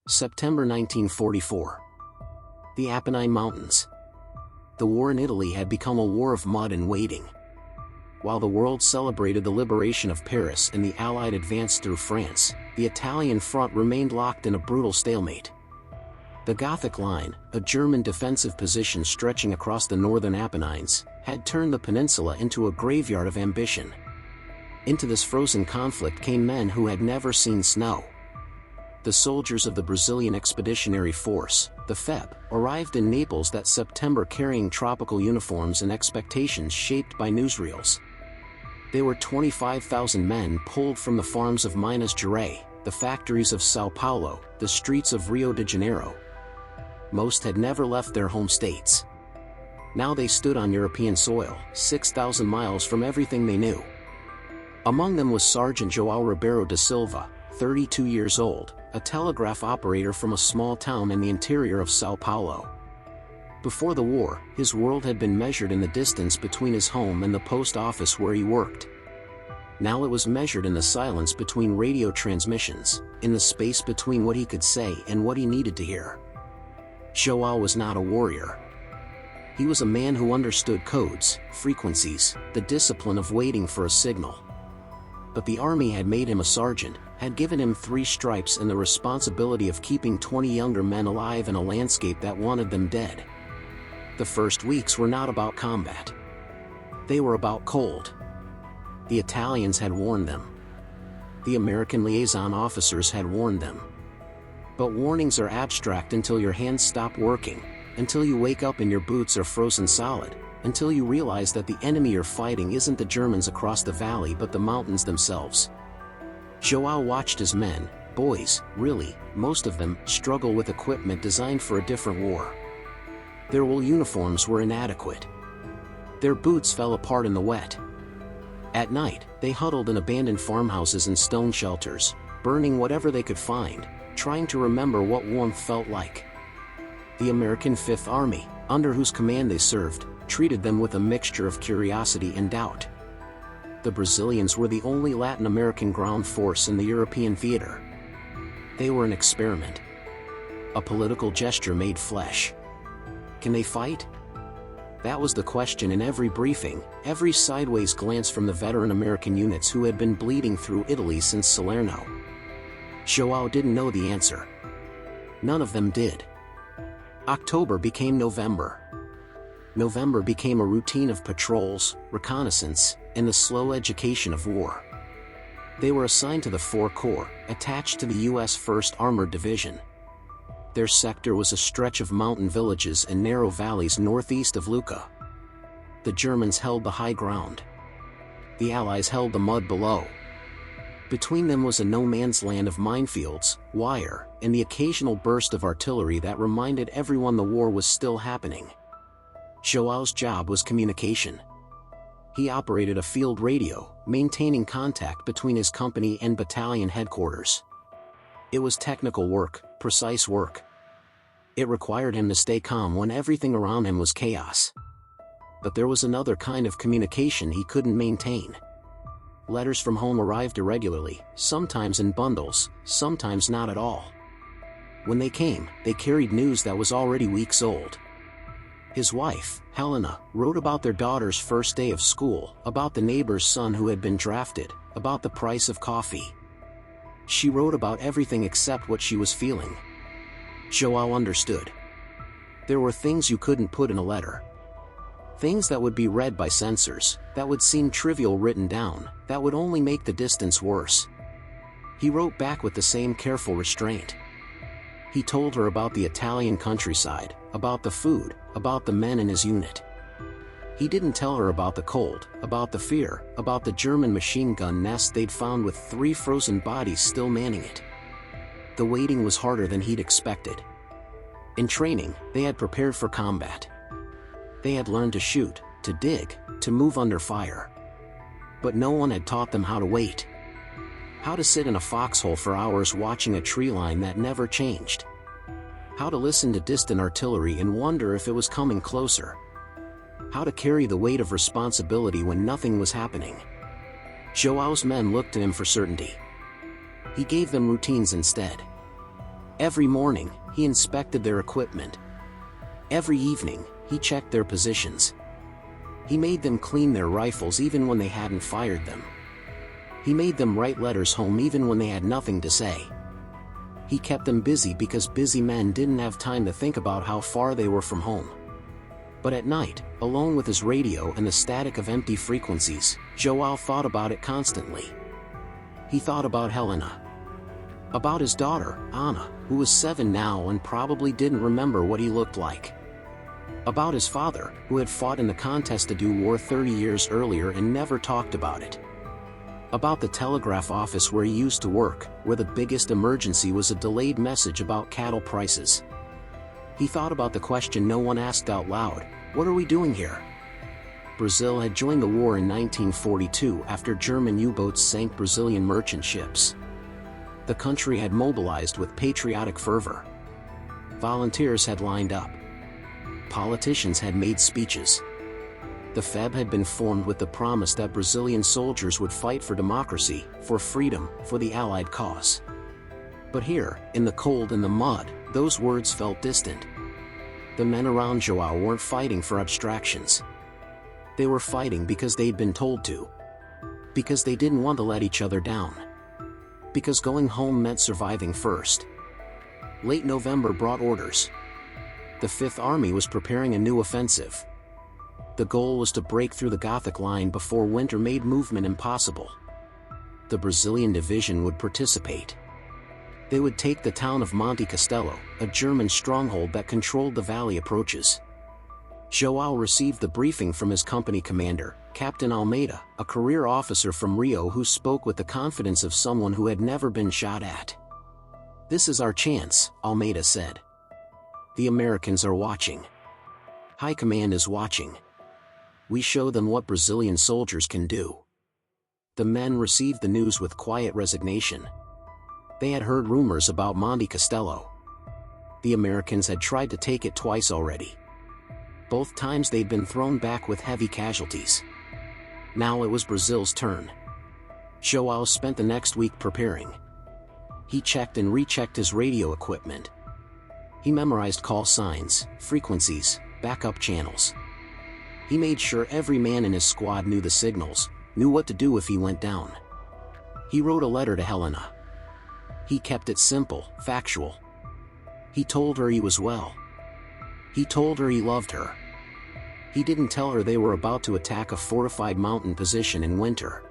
September 1944. The Apennine Mountains. The war in Italy had become a war of mud and waiting. While the world celebrated the liberation of Paris and the Allied advance through France, the Italian front remained locked in a brutal stalemate. The Gothic Line, a German defensive position stretching across the northern Apennines, had turned the peninsula into a graveyard of ambition. Into this frozen conflict came men who had never seen snow. The soldiers of the Brazilian Expeditionary Force, the FEB, arrived in Naples that September carrying tropical uniforms and expectations shaped by newsreels. They were 25,000 men pulled from the farms of Minas Gerais, the factories of São Paulo, the streets of Rio de Janeiro. Most had never left their home states. Now they stood on European soil, 6,000 miles from everything they knew. Among them was Sergeant João Ribeiro da Silva, 32 years old, a telegraph operator from a small town in the interior of São Paulo. Before the war, his world had been measured in the distance between his home and the post office where he worked. Now it was measured in the silence between radio transmissions, in the space between what he could say and what he needed to hear. João was not a warrior. He was a man who understood codes, frequencies, the discipline of waiting for a signal. But the army had made him a sergeant, had given him 3 stripes and the responsibility of keeping 20 younger men alive in a landscape that wanted them dead. The first weeks were not about combat. They were about cold. The Italians had warned them. The American liaison officers had warned them. But warnings are abstract until your hands stop working, until you wake up and your boots are frozen solid, until you realize that the enemy you're fighting isn't the Germans across the valley but the mountains themselves. João watched his men, boys, really, most of them, struggle with equipment designed for a different war. Their wool uniforms were inadequate. Their boots fell apart in the wet. At night, they huddled in abandoned farmhouses and stone shelters, burning whatever they could find, trying to remember what warmth felt like. The American Fifth Army, under whose command they served, treated them with a mixture of curiosity and doubt. The Brazilians were the only Latin American ground force in the European theater. They were an experiment. A political gesture made flesh. Can they fight? That was the question in every briefing, every sideways glance from the veteran American units who had been bleeding through Italy since Salerno. João didn't know the answer. None of them did. October became November. November became a routine of patrols, reconnaissance, and the slow education of war. They were assigned to the 4 Corps, attached to the U.S. 1st Armored Division. Their sector was a stretch of mountain villages and narrow valleys northeast of Lucca. The Germans held the high ground. The Allies held the mud below. Between them was a no-man's land of minefields, wire, and the occasional burst of artillery that reminded everyone the war was still happening. João's job was communication. He operated a field radio, maintaining contact between his company and battalion headquarters. It was technical work, precise work. It required him to stay calm when everything around him was chaos. But there was another kind of communication he couldn't maintain. Letters from home arrived irregularly, sometimes in bundles, sometimes not at all. When they came, they carried news that was already weeks old. His wife, Helena, wrote about their daughter's first day of school, about the neighbor's son who had been drafted, about the price of coffee. She wrote about everything except what she was feeling. João understood. There were things you couldn't put in a letter. Things that would be read by censors, that would seem trivial written down, that would only make the distance worse. He wrote back with the same careful restraint. He told her about the Italian countryside, about the food, about the men in his unit. He didn't tell her about the cold, about the fear, about the German machine gun nest they'd found with 3 frozen bodies still manning it. The waiting was harder than he'd expected. In training, they had prepared for combat. They had learned to shoot, to dig, to move under fire. But no one had taught them how to wait. How to sit in a foxhole for hours watching a tree line that never changed. How to listen to distant artillery and wonder if it was coming closer. How to carry the weight of responsibility when nothing was happening. João's men looked to him for certainty. He gave them routines instead. Every morning, he inspected their equipment. Every evening, he checked their positions. He made them clean their rifles even when they hadn't fired them. He made them write letters home even when they had nothing to say. He kept them busy because busy men didn't have time to think about how far they were from home. But at night, alone with his radio and the static of empty frequencies, Joao thought about it constantly. He thought about Helena. About his daughter, Anna, who was 7 now and probably didn't remember what he looked like. About his father, who had fought in the contest to do war 30 years earlier and never talked about it. About the telegraph office where he used to work, where the biggest emergency was a delayed message about cattle prices. He thought about the question no one asked out loud, "What are we doing here?" Brazil had joined the war in 1942 after German U-boats sank Brazilian merchant ships. The country had mobilized with patriotic fervor. Volunteers had lined up. Politicians had made speeches. The FEB had been formed with the promise that Brazilian soldiers would fight for democracy, for freedom, for the Allied cause. But here, in the cold and the mud, those words felt distant. The men around Joao weren't fighting for abstractions. They were fighting because they'd been told to. Because they didn't want to let each other down. Because going home meant surviving first. Late November brought orders. The Fifth Army was preparing a new offensive. The goal was to break through the Gothic line before winter made movement impossible. The Brazilian division would participate. They would take the town of Monte Castelo, a German stronghold that controlled the valley approaches. Joao received the briefing from his company commander, Captain Almeida, a career officer from Rio who spoke with the confidence of someone who had never been shot at. "This is our chance," Almeida said. "The Americans are watching. High Command is watching. We show them what Brazilian soldiers can do." The men received the news with quiet resignation. They had heard rumors about Monte Castelo. The Americans had tried to take it twice already. Both times they'd been thrown back with heavy casualties. Now it was Brazil's turn. Joao spent the next week preparing. He checked and rechecked his radio equipment. He memorized call signs, frequencies, backup channels. He made sure every man in his squad knew the signals, knew what to do if he went down. He wrote a letter to Helena. He kept it simple, factual. He told her he was well. He told her he loved her. He didn't tell her they were about to attack a fortified mountain position in winter.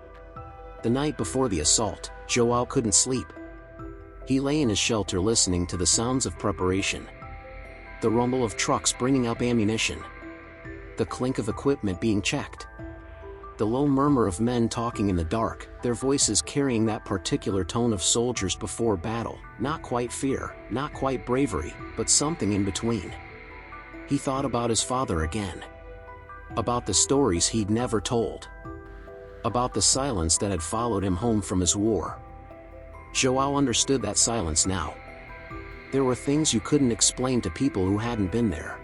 The night before the assault, Joao couldn't sleep. He lay in his shelter listening to the sounds of preparation. The rumble of trucks bringing up ammunition. The clink of equipment being checked. The low murmur of men talking in the dark, their voices carrying that particular tone of soldiers before battle, not quite fear, not quite bravery, but something in between. He thought about his father again. About the stories he'd never told. About the silence that had followed him home from his war. Joao understood that silence now. There were things you couldn't explain to people who hadn't been there.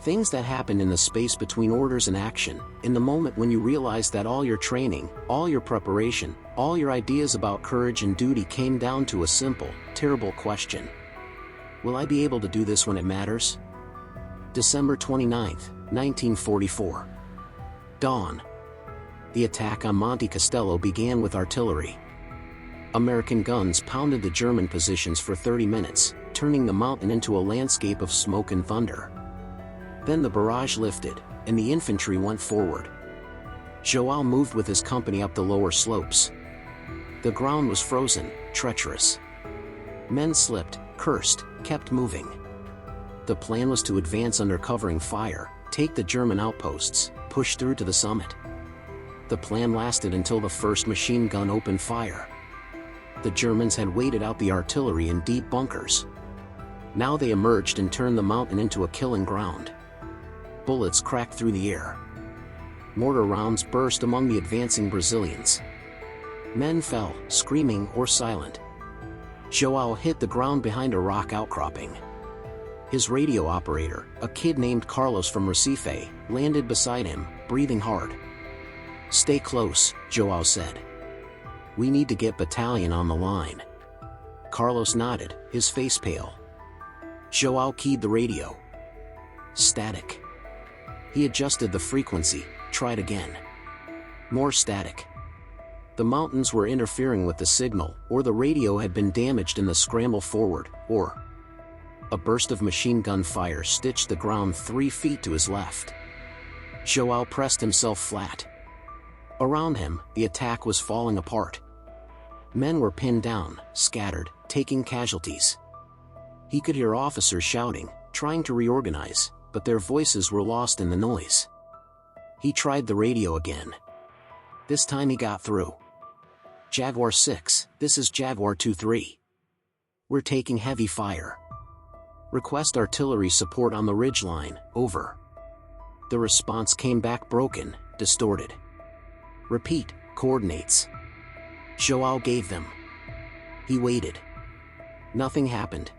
Things that happened in the space between orders and action, in the moment when you realized that all your training, all your preparation, all your ideas about courage and duty came down to a simple, terrible question. Will I be able to do this when it matters? December 29, 1944. Dawn. The attack on Monte Castelo began with artillery. American guns pounded the German positions for 30 minutes, turning the mountain into a landscape of smoke and thunder. Then the barrage lifted, and the infantry went forward. Joao moved with his company up the lower slopes. The ground was frozen, treacherous. Men slipped, cursed, kept moving. The plan was to advance under covering fire, take the German outposts, push through to the summit. The plan lasted until the first machine gun opened fire. The Germans had waited out the artillery in deep bunkers. Now they emerged and turned the mountain into a killing ground. Bullets cracked through the air. Mortar rounds burst among the advancing Brazilians. Men fell, screaming or silent. Joao hit the ground behind a rock outcropping. His radio operator, a kid named Carlos from Recife, landed beside him, breathing hard. "Stay close," Joao said. "We need to get battalion on the line." Carlos nodded, his face pale. Joao keyed the radio. Static. He adjusted the frequency, tried again. More static. The mountains were interfering with the signal, or the radio had been damaged in the scramble forward, or... A burst of machine gun fire stitched the ground 3 feet to his left. Joao pressed himself flat. Around him, the attack was falling apart. Men were pinned down, scattered, taking casualties. He could hear officers shouting, trying to reorganize, but their voices were lost in the noise. He tried the radio again. This time he got through. Jaguar 6, this is Jaguar 2-3. We're taking heavy fire. Request artillery support on the ridgeline, over. The response came back broken, distorted. Repeat, coordinates. Joao gave them. He waited. Nothing happened.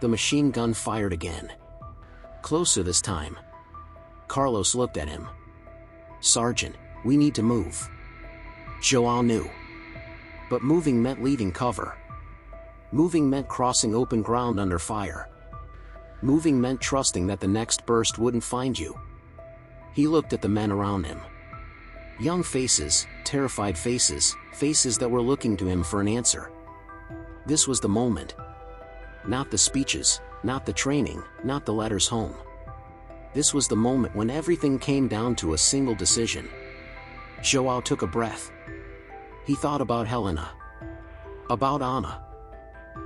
The machine gun fired again. Closer this time. Carlos looked at him. Sergeant, we need to move. Joao knew. But moving meant leaving cover. Moving meant crossing open ground under fire. Moving meant trusting that the next burst wouldn't find you. He looked at the men around him. Young faces, terrified faces, faces that were looking to him for an answer. This was the moment. Not the speeches, not the training, not the letters home. This was the moment when everything came down to a single decision. Joao took a breath. He thought about Helena. About Anna.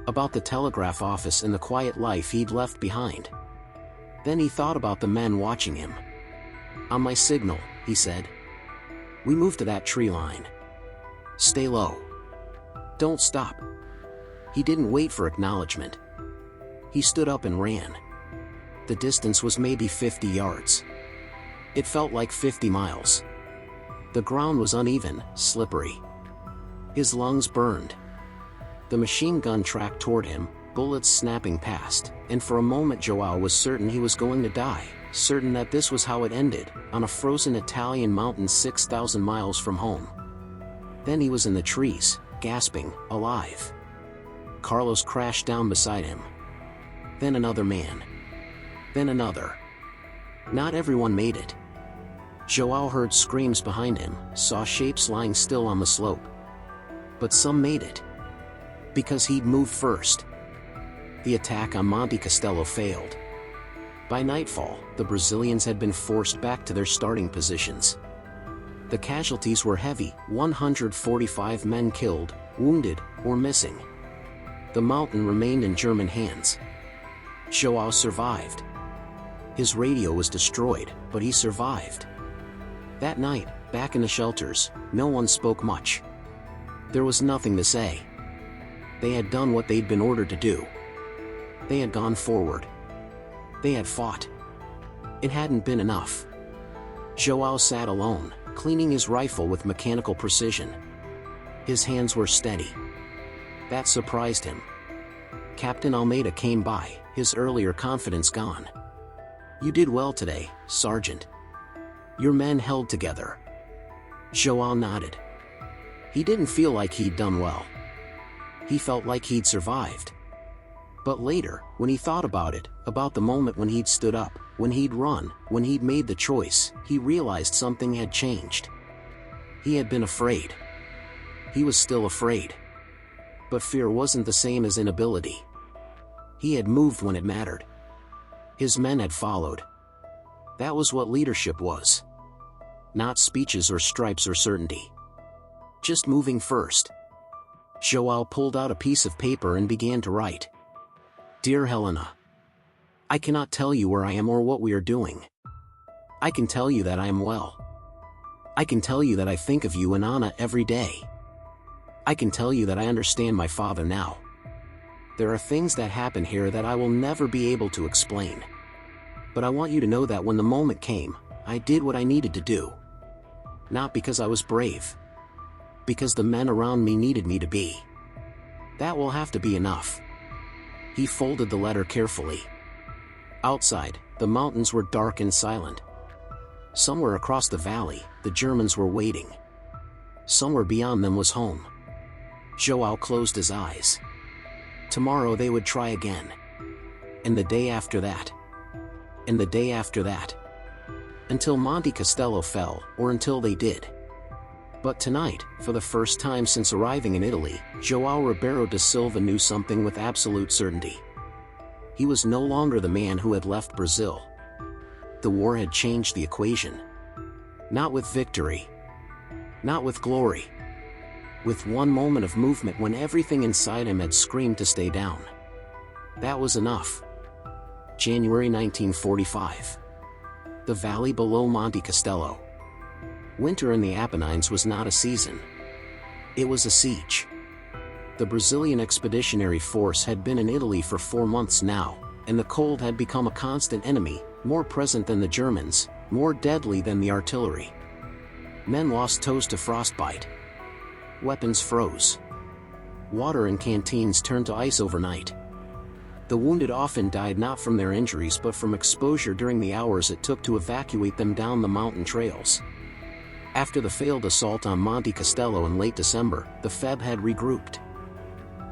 About the telegraph office and the quiet life he'd left behind. Then he thought about the men watching him. On my signal, he said. We move to that tree line. Stay low. Don't stop. He didn't wait for acknowledgement. He stood up and ran. The distance was maybe 50 yards. It felt like 50 miles. The ground was uneven, slippery. His lungs burned. The machine gun tracked toward him, bullets snapping past, and for a moment Joao was certain he was going to die, certain that this was how it ended, on a frozen Italian mountain 6,000 miles from home. Then he was in the trees, gasping, alive. Carlos crashed down beside him. Then another man. Then another. Not everyone made it. Joao heard screams behind him, saw shapes lying still on the slope. But some made it. Because he'd moved first. The attack on Monte Castello failed. By nightfall, the Brazilians had been forced back to their starting positions. The casualties were heavy, 145 men killed, wounded, or missing. The mountain remained in German hands. Joao survived. His radio was destroyed, but he survived. That night, back in the shelters, no one spoke much. There was nothing to say. They had done what they'd been ordered to do. They had gone forward. They had fought. It hadn't been enough. Joao sat alone, cleaning his rifle with mechanical precision. His hands were steady. That surprised him. Captain Almeida came by, his earlier confidence gone. You did well today, Sergeant. Your men held together. Joao nodded. He didn't feel like he'd done well. He felt like he'd survived. But later, when he thought about it, about the moment when he'd stood up, when he'd run, when he'd made the choice, he realized something had changed. He had been afraid. He was still afraid. But fear wasn't the same as inability. He had moved when it mattered. His men had followed. That was what leadership was. Not speeches or stripes or certainty. Just moving first. Joao pulled out a piece of paper and began to write. Dear Helena. I cannot tell you where I am or what we are doing. I can tell you that I am well. I can tell you that I think of you and Anna every day. I can tell you that I understand my father now. There are things that happen here that I will never be able to explain. But I want you to know that when the moment came, I did what I needed to do. Not because I was brave. Because the men around me needed me to be. That will have to be enough. He folded the letter carefully. Outside, the mountains were dark and silent. Somewhere across the valley, the Germans were waiting. Somewhere beyond them was home. Joao closed his eyes. Tomorrow they would try again. And the day after that. And the day after that. Until Monte Castello fell, or until they did. But tonight, for the first time since arriving in Italy, João Ribeiro da Silva knew something with absolute certainty. He was no longer the man who had left Brazil. The war had changed the equation. Not with victory. Not with glory. With one moment of movement when everything inside him had screamed to stay down. That was enough. January 1945. The valley below Monte Castello. Winter in the Apennines was not a season. It was a siege. The Brazilian Expeditionary Force had been in Italy for 4 months now, and the cold had become a constant enemy, more present than the Germans, more deadly than the artillery. Men lost toes to frostbite. Weapons froze. Water in canteens turned to ice overnight. The wounded often died not from their injuries but from exposure during the hours it took to evacuate them down the mountain trails. After the failed assault on Monte Castello in late December, the FEB had regrouped.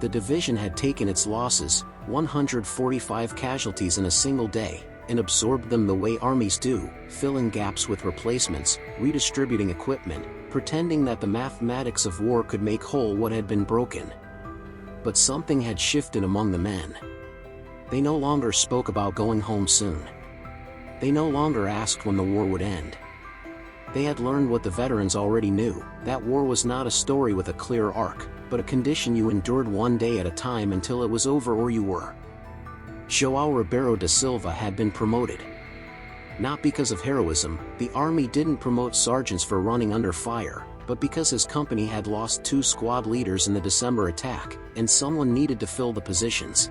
The division had taken its losses, 145 casualties in a single day, and absorbed them the way armies do, filling gaps with replacements, redistributing equipment, pretending that the mathematics of war could make whole what had been broken. But something had shifted among the men. They no longer spoke about going home soon. They no longer asked when the war would end. They had learned what the veterans already knew, that war was not a story with a clear arc, but a condition you endured one day at a time until it was over or you were. João Ribeiro da Silva had been promoted. Not because of heroism, the army didn't promote sergeants for running under fire, but because his company had lost 2 squad leaders in the December attack, and someone needed to fill the positions.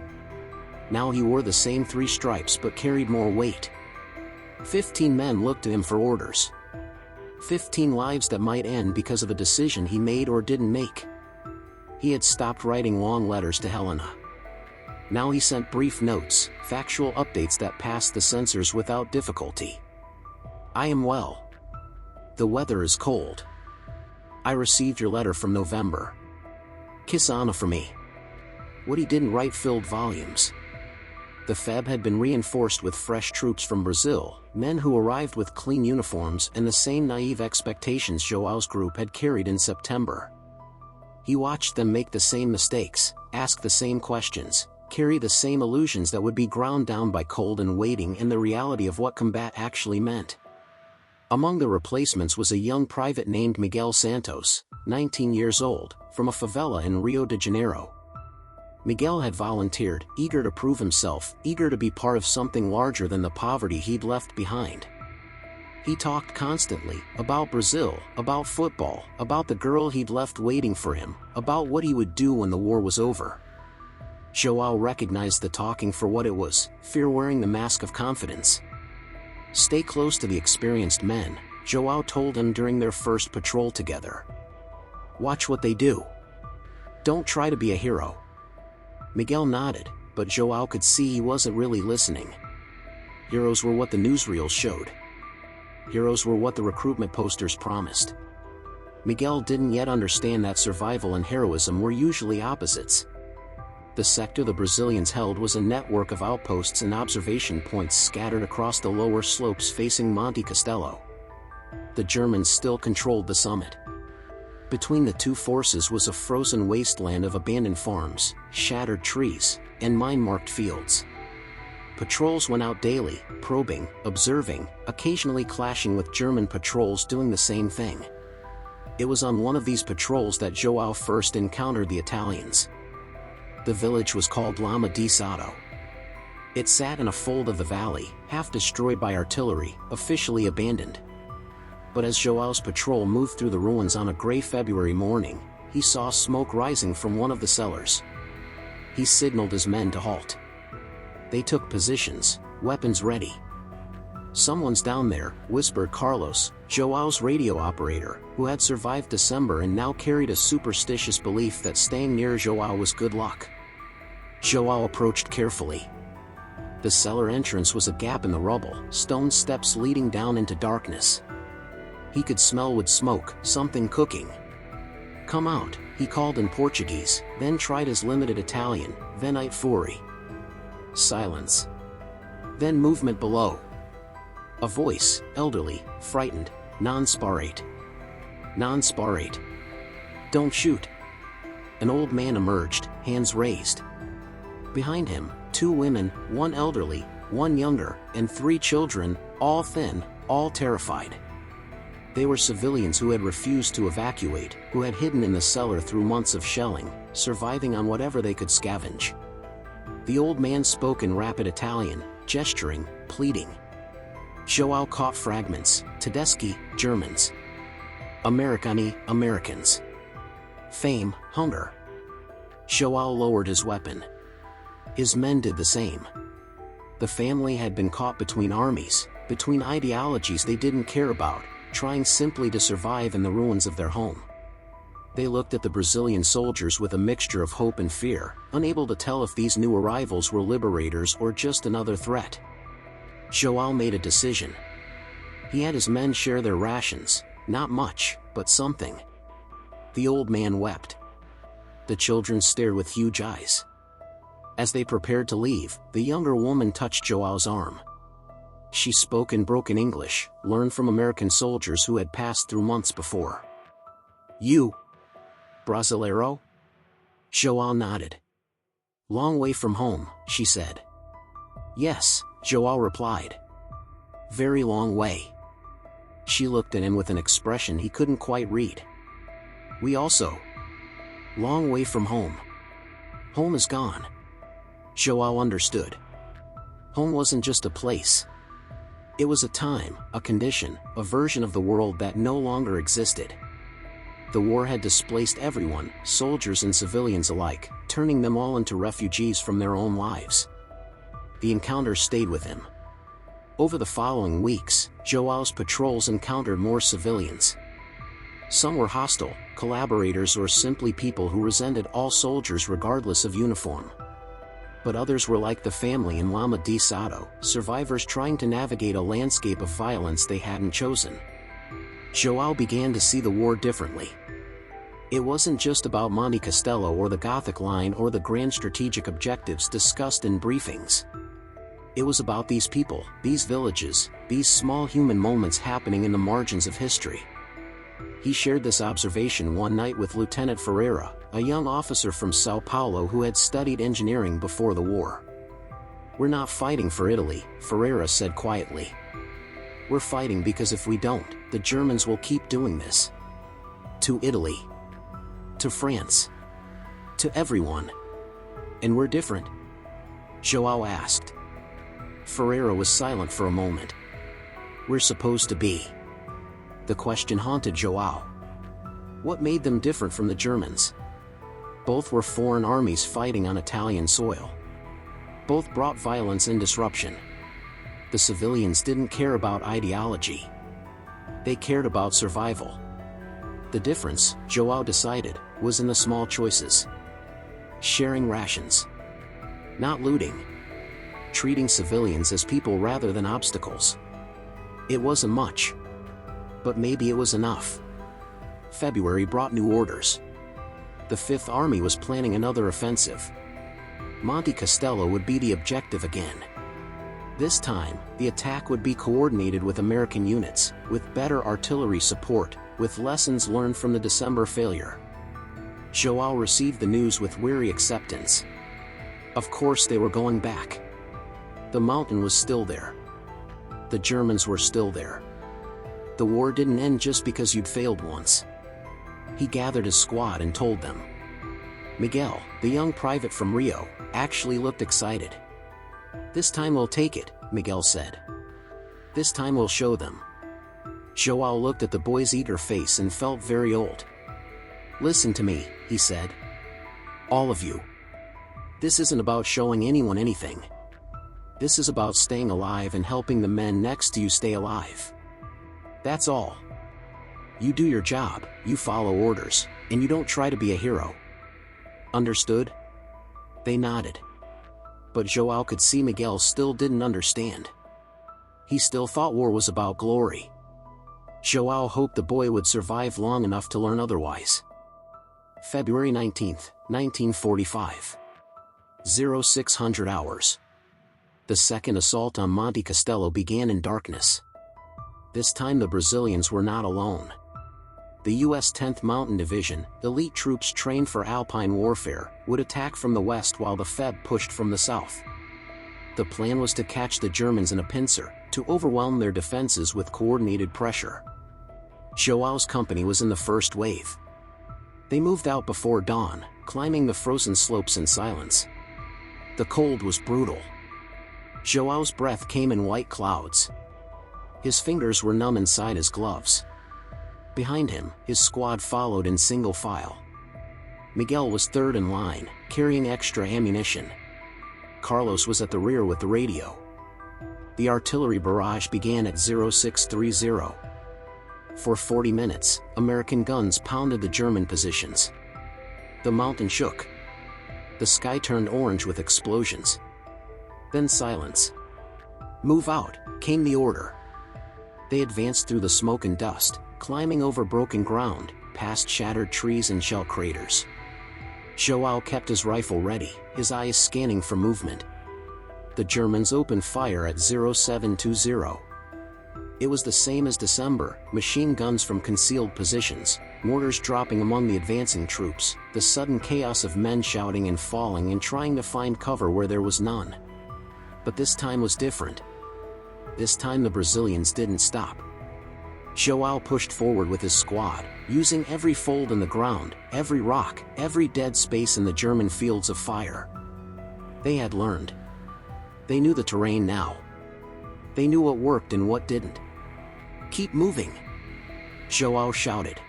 Now he wore the same 3 stripes but carried more weight. 15 men looked to him for orders. 15 lives that might end because of a decision he made or didn't make. He had stopped writing long letters to Helena. Now he sent brief notes, factual updates that passed the censors without difficulty. I am well. The weather is cold. I received your letter from November. Kiss Anna for me. What he didn't write filled volumes. The FEB had been reinforced with fresh troops from Brazil, men who arrived with clean uniforms and the same naive expectations João's group had carried in September. He watched them make the same mistakes, ask the same questions, carry the same illusions that would be ground down by cold and waiting and the reality of what combat actually meant. Among the replacements was a young private named Miguel Santos, 19 years old, from a favela in Rio de Janeiro. Miguel had volunteered, eager to prove himself, eager to be part of something larger than the poverty he'd left behind. He talked constantly, about Brazil, about football, about the girl he'd left waiting for him, about what he would do when the war was over. João recognized the talking for what it was, fear wearing the mask of confidence. Stay close to the experienced men, João told him during their first patrol together. Watch what they do. Don't try to be a hero. Miguel nodded, but João could see he wasn't really listening. Heroes were what the newsreels showed. Heroes were what the recruitment posters promised. Miguel didn't yet understand that survival and heroism were usually opposites. The sector the Brazilians held was a network of outposts and observation points scattered across the lower slopes facing Monte Castello. The Germans still controlled the summit. Between the two forces was a frozen wasteland of abandoned farms, shattered trees, and mine-marked fields. Patrols went out daily, probing, observing, occasionally clashing with German patrols doing the same thing. It was on one of these patrols that João first encountered the Italians. The village was called Lama di Sato. It sat in a fold of the valley, half destroyed by artillery, officially abandoned. But as João's patrol moved through the ruins on a gray February morning, he saw smoke rising from one of the cellars. He signaled his men to halt. They took positions, weapons ready. Someone's down there, whispered Carlos, João's radio operator, who had survived December and now carried a superstitious belief that staying near João was good luck. João approached carefully. The cellar entrance was a gap in the rubble, stone steps leading down into darkness. He could smell wood smoke, something cooking. Come out, he called in Portuguese, then tried his limited Italian, then Itfuri. Silence. Then movement below. A voice, elderly, frightened, non-sparate. Non-sparate. Don't shoot. An old man emerged, hands raised. Behind him, 2 women, 1 elderly, 1 younger, and 3 children, all thin, all terrified. They were civilians who had refused to evacuate, who had hidden in the cellar through months of shelling, surviving on whatever they could scavenge. The old man spoke in rapid Italian, gesturing, pleading. Joao caught fragments. Tedeschi, Germans. Americani, Americans. Fame, hunger. Joao lowered his weapon. His men did the same. The family had been caught between armies, between ideologies they didn't care about, trying simply to survive in the ruins of their home. They looked at the Brazilian soldiers with a mixture of hope and fear, unable to tell if these new arrivals were liberators or just another threat. Joao made a decision. He had his men share their rations, not much, but something. The old man wept. The children stared with huge eyes. As they prepared to leave, the younger woman touched Joao's arm. She spoke in broken English, learned from American soldiers who had passed through months before. You? Brasileiro? Joao nodded. Long way from home, she said. Yes, Joao replied. Very long way. She looked at him with an expression he couldn't quite read. We also. Long way from home. Home is gone. Joao understood. Home wasn't just a place. It was a time, a condition, a version of the world that no longer existed. The war had displaced everyone, soldiers and civilians alike, turning them all into refugees from their own lives. The encounter stayed with him. Over the following weeks, Joao's patrols encountered more civilians. Some were hostile, collaborators or simply people who resented all soldiers regardless of uniform. But others were like the family in Lama di Sato, survivors trying to navigate a landscape of violence they hadn't chosen. Joao began to see the war differently. It wasn't just about Monte Castello or the Gothic Line or the grand strategic objectives discussed in briefings. It was about these people, these villages, these small human moments happening in the margins of history. He shared this observation one night with Lieutenant Ferreira, a young officer from Sao Paulo who had studied engineering before the war. We're not fighting for Italy, Ferreira said quietly. We're fighting because if we don't, the Germans will keep doing this. To Italy. To France. To everyone. And we're different? Joao asked. Ferreira was silent for a moment. We're supposed to be. The question haunted Joao. What made them different from the Germans? Both were foreign armies fighting on Italian soil. Both brought violence and disruption. The civilians didn't care about ideology. They cared about survival. The difference, Joao decided, was in the small choices. Sharing rations. Not looting. Treating civilians as people rather than obstacles. It wasn't much. But maybe it was enough. February brought new orders. The Fifth Army was planning another offensive. Monte Castello would be the objective again. This time, the attack would be coordinated with American units, with better artillery support, with lessons learned from the December failure. Joao received the news with weary acceptance. Of course they were going back. The mountain was still there. The Germans were still there. The war didn't end just because you'd failed once. He gathered his squad and told them. Miguel, the young private from Rio, actually looked excited. This time we'll take it, Miguel said. This time we'll show them. Joao looked at the boy's eager face and felt very old. Listen to me, he said. All of you. This isn't about showing anyone anything. This is about staying alive and helping the men next to you stay alive. That's all. You do your job, you follow orders, and you don't try to be a hero. Understood? They nodded. But Joao could see Miguel still didn't understand. He still thought war was about glory. Joao hoped the boy would survive long enough to learn otherwise. February 19, 1945. 0600 hours. The second assault on Monte Castello began in darkness. This time the Brazilians were not alone. The U.S. 10th Mountain Division, elite troops trained for Alpine warfare, would attack from the west while the Feb pushed from the south. The plan was to catch the Germans in a pincer, to overwhelm their defenses with coordinated pressure. João's company was in the first wave. They moved out before dawn, climbing the frozen slopes in silence. The cold was brutal. João's breath came in white clouds. His fingers were numb inside his gloves. Behind him, his squad followed in single file. Miguel was third in line, carrying extra ammunition. Carlos was at the rear with the radio. The artillery barrage began at 0630. For 40 minutes, American guns pounded the German positions. The mountain shook. The sky turned orange with explosions. Then silence. "Move out," came the order. They advanced through the smoke and dust, climbing over broken ground, past shattered trees and shell craters. João kept his rifle ready, his eyes scanning for movement. The Germans opened fire at 0720. It was the same as December, machine guns from concealed positions, mortars dropping among the advancing troops, the sudden chaos of men shouting and falling and trying to find cover where there was none. But this time was different. This time the Brazilians didn't stop. João pushed forward with his squad, using every fold in the ground, every rock, every dead space in the German fields of fire. They had learned. They knew the terrain now. They knew what worked and what didn't. "Keep moving," João shouted.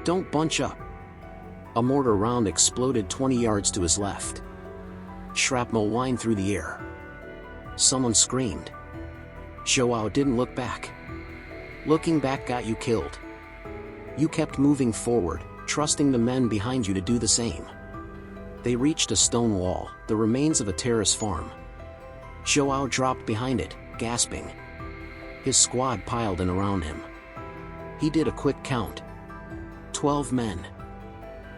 "Don't bunch up." A mortar round exploded 20 yards to his left. Shrapnel whined through the air. Someone screamed. João didn't look back. Looking back got you killed. You kept moving forward, trusting the men behind you to do the same. They reached a stone wall, the remains of a terrace farm. João dropped behind it, gasping. His squad piled in around him. He did a quick count. 12 men.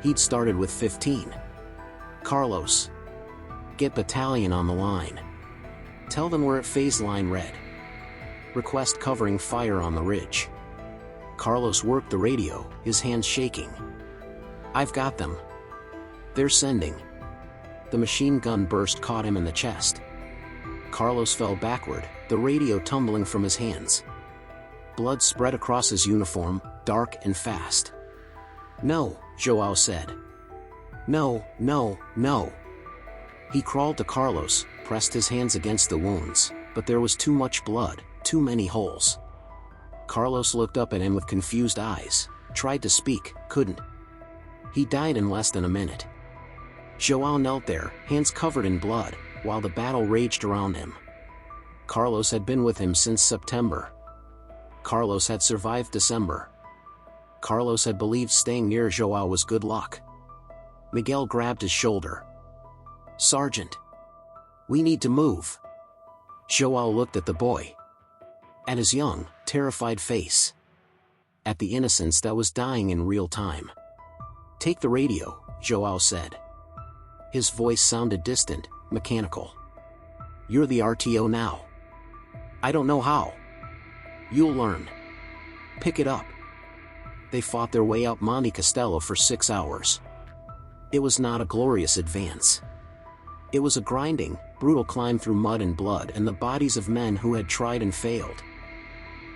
He'd started with 15. "Carlos, get battalion on the line. Tell them we're at phase line red. Request covering fire on the ridge." Carlos worked the radio, his hands shaking. "I've got them. They're sending." The machine gun burst caught him in the chest. Carlos fell backward, the radio tumbling from his hands. Blood spread across his uniform, dark and fast. "No," João said. "No, no, no." He crawled to Carlos, pressed his hands against the wounds, but there was too much blood, too many holes. Carlos looked up at him with confused eyes, tried to speak, couldn't. He died in less than a minute. João knelt there, hands covered in blood, while the battle raged around him. Carlos had been with him since September. Carlos had survived December. Carlos had believed staying near João was good luck. Miguel grabbed his shoulder. "Sergeant, we need to move." João looked at the boy. At his young, terrified face. At the innocence that was dying in real time. "Take the radio," João said. His voice sounded distant, mechanical. "You're the RTO now." "I don't know how." "You'll learn. Pick it up." They fought their way up Monte Castello for 6 hours. It was not a glorious advance. It was a grinding, brutal climb through mud and blood and the bodies of men who had tried and failed.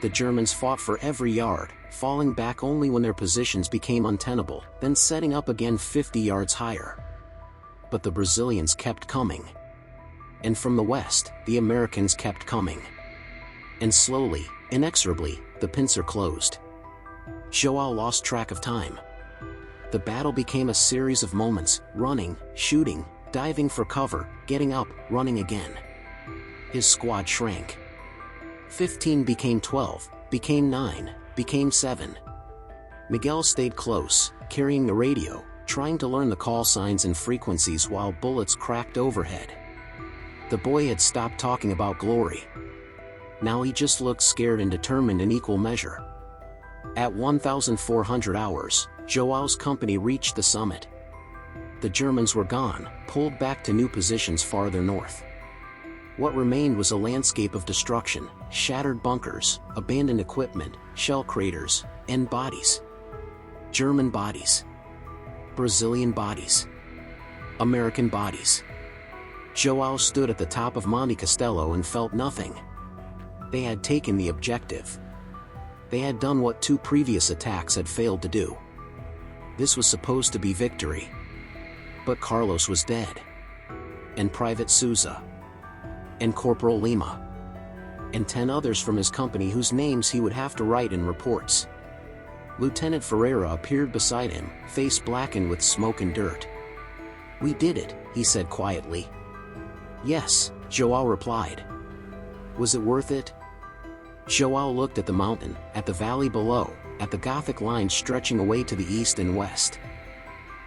The Germans fought for every yard, falling back only when their positions became untenable, then setting up again 50 yards higher. But the Brazilians kept coming. And from the west, the Americans kept coming. And slowly, inexorably, the pincer closed. João lost track of time. The battle became a series of moments, running, shooting, diving for cover, getting up, running again. His squad shrank. 15 became 12, became 9, became 7. Miguel stayed close, carrying the radio, trying to learn the call signs and frequencies while bullets cracked overhead. The boy had stopped talking about glory. Now he just looked scared and determined in equal measure. At 1,400 hours, João's company reached the summit. The Germans were gone, pulled back to new positions farther north. What remained was a landscape of destruction, shattered bunkers, abandoned equipment, shell craters, and bodies. German bodies. Brazilian bodies. American bodies. João stood at the top of Monte Castelo and felt nothing. They had taken the objective. They had done what 2 previous attacks had failed to do. This was supposed to be victory. But Carlos was dead. And Private Souza. And Corporal Lima. And 10 others from his company whose names he would have to write in reports. Lieutenant Ferreira appeared beside him, face blackened with smoke and dirt. "We did it," he said quietly. "Yes," João replied. "Was it worth it?" João looked at the mountain, at the valley below, at the Gothic line stretching away to the east and west.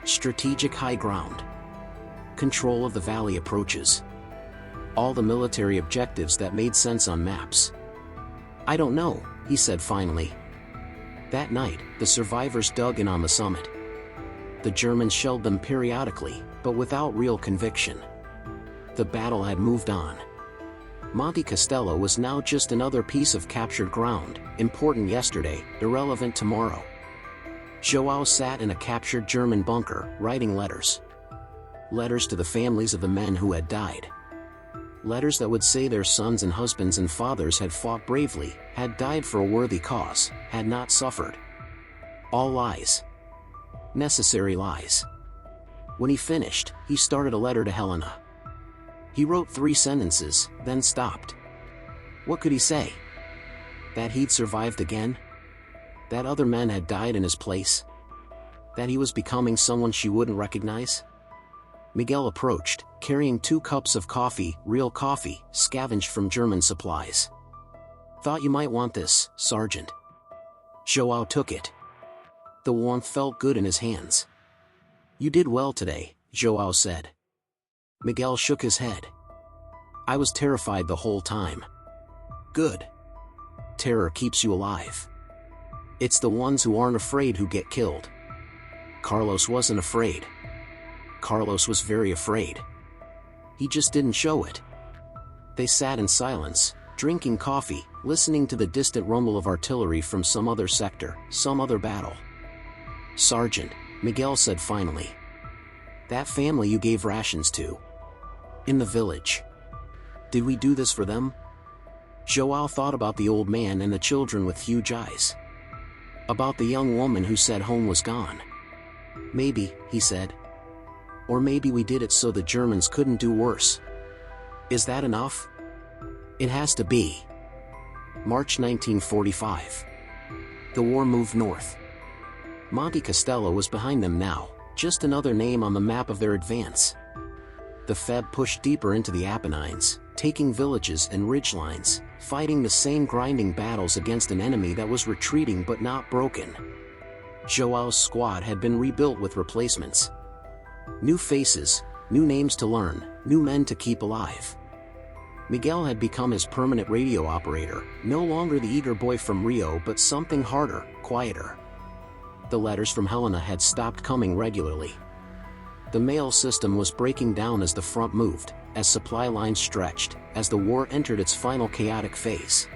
Strategic high ground. Control of the valley approaches. All the military objectives that made sense on maps. "I don't know," he said finally. That night, the survivors dug in on the summit. The Germans shelled them periodically, but without real conviction. The battle had moved on. Monte Castelo was now just another piece of captured ground, important yesterday, irrelevant tomorrow. João sat in a captured German bunker, writing letters. Letters to the families of the men who had died. Letters that would say their sons and husbands and fathers had fought bravely, had died for a worthy cause, had not suffered. All lies. Necessary lies. When he finished, he started a letter to Helena. He wrote 3 sentences, then stopped. What could he say? That he'd survived again? That other men had died in his place? That he was becoming someone she wouldn't recognize? Miguel approached, carrying 2 cups of coffee, real coffee, scavenged from German supplies. "Thought you might want this, Sergeant." João took it. The warmth felt good in his hands. "You did well today," João said. Miguel shook his head. "I was terrified the whole time." "Good. Terror keeps you alive. It's the ones who aren't afraid who get killed." Carlos wasn't afraid. Carlos was very afraid. He just didn't show it. They sat in silence, drinking coffee, listening to the distant rumble of artillery from some other sector, some other battle. "Sergeant," Miguel said finally. "That family you gave rations to. In the village. Did we do this for them?" João thought about the old man and the children with huge eyes. About the young woman who said home was gone. "Maybe," he said. "Or maybe we did it so the Germans couldn't do worse. Is that enough?" "It has to be." March 1945. The war moved north. Monte Castelo was behind them now, just another name on the map of their advance. The Feb pushed deeper into the Apennines, taking villages and ridgelines, fighting the same grinding battles against an enemy that was retreating but not broken. João's squad had been rebuilt with replacements. New faces, new names to learn, new men to keep alive. Miguel had become his permanent radio operator, no longer the eager boy from Rio but something harder, quieter. The letters from Helena had stopped coming regularly. The mail system was breaking down as the front moved, as supply lines stretched, as the war entered its final chaotic phase.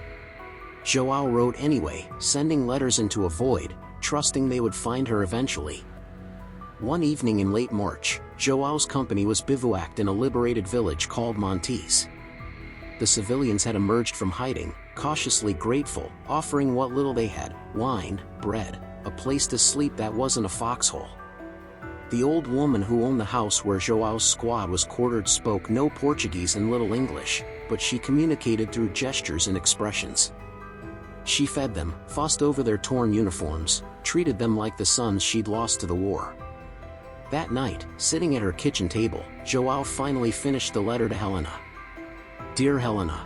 João wrote anyway, sending letters into a void, trusting they would find her eventually. One evening in late March, João's company was bivouacked in a liberated village called Montes. The civilians had emerged from hiding, cautiously grateful, offering what little they had, wine, bread, a place to sleep that wasn't a foxhole. The old woman who owned the house where João's squad was quartered spoke no Portuguese and little English, but she communicated through gestures and expressions. She fed them, fussed over their torn uniforms, treated them like the sons she'd lost to the war. That night, sitting at her kitchen table, João finally finished the letter to Helena. Dear Helena,